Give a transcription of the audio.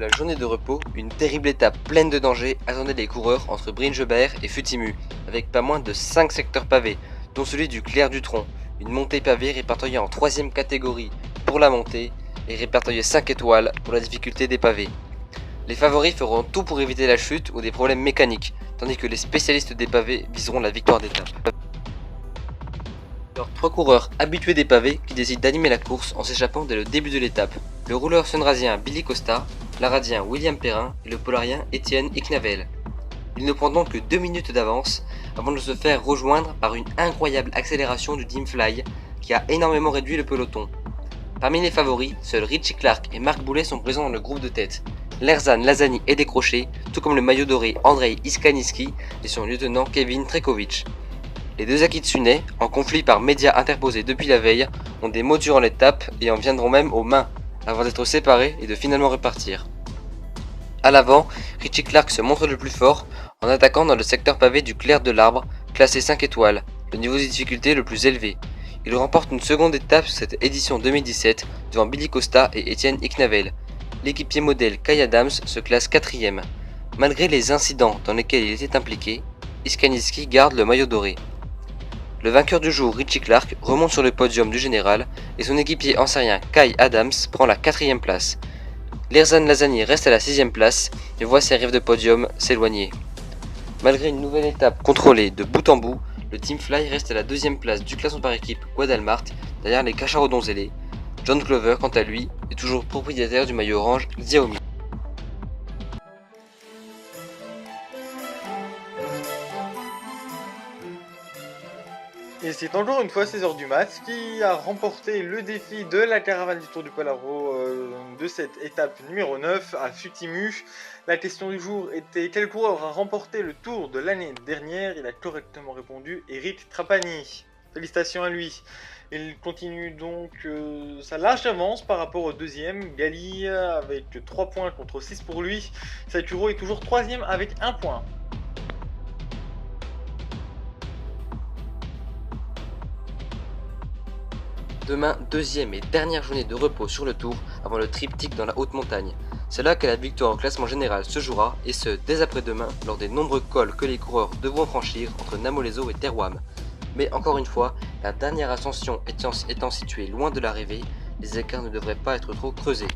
la journée de repos, une terrible étape pleine de dangers attendait les coureurs entre Bringebert et Futimu, avec pas moins de 5 secteurs pavés, dont celui du Clair du Tronc, une montée pavée répertoriée en 3ème catégorie pour la montée et répertoriée 5 étoiles pour la difficulté des pavés. Les favoris feront tout pour éviter la chute ou des problèmes mécaniques, tandis que les spécialistes des pavés viseront la victoire d'étape. Alors, 3 coureurs habitués des pavés qui décident d'animer la course en s'échappant dès le début de l'étape. Le rouleur sunrasien Billy Costa, l'aradien William Perrin et le polarien Étienne Iknavel. Ils ne prendront que 2 minutes d'avance avant de se faire rejoindre par une incroyable accélération du Team Fly qui a énormément réduit le peloton. Parmi les favoris, seuls Richie Clark et Marc Boulet sont présents dans le groupe de tête. Lerzan Lazani est décroché, tout comme le maillot doré Andrei Iskaniski et son lieutenant Kevin Trekovic. Les deux Akitsune, en conflit par médias interposés depuis la veille, ont des mots durant l'étape et en viendront même aux mains, avant d'être séparés et de finalement repartir. A l'avant, Richie Clark se montre le plus fort en attaquant dans le secteur pavé du Clair de l'Arbre, classé 5 étoiles, le niveau de difficulté le plus élevé. Il remporte une seconde étape sur cette édition 2017 devant Billy Costa et Étienne Iknavel. L'équipier modèle Kai Adams se classe 4ème. Malgré les incidents dans lesquels il était impliqué, Iskaniski garde le maillot doré. Le vainqueur du jour, Richie Clark, remonte sur le podium du général et son équipier ancien Kai Adams prend la 4ème place. Lerzan Lazani reste à la 6ème place et voit ses rêves de podium s'éloigner. Malgré une nouvelle étape contrôlée de bout en bout, le Team Fly reste à la 2ème place du classement par équipe Guadalmart derrière les Cacharros Donzelé. John Glover, quant à lui, est toujours propriétaire du maillot orange Xiaomi. Et c'est encore une fois César Dumas qui a remporté le défi de la caravane du Tour du Polaro de cette étape numéro 9 à Futimu. La question du jour était: quel coureur a remporté le Tour de l'année dernière? Il a correctement répondu: Eric Trapani. Félicitations à lui. Il continue donc sa large avance par rapport au deuxième, Gali, avec 3 points contre 6 pour lui. Sakuro est toujours 3ème avec 1 point. Demain, 2ème et dernière journée de repos sur le Tour avant le triptyque dans la haute montagne. C'est là que la victoire au classement général se jouera, et ce dès après-demain lors des nombreux cols que les coureurs devront franchir entre Namolezo et Terouam. Mais encore une fois, la dernière ascension étant située loin de l'arrivée, les écarts ne devraient pas être trop creusés.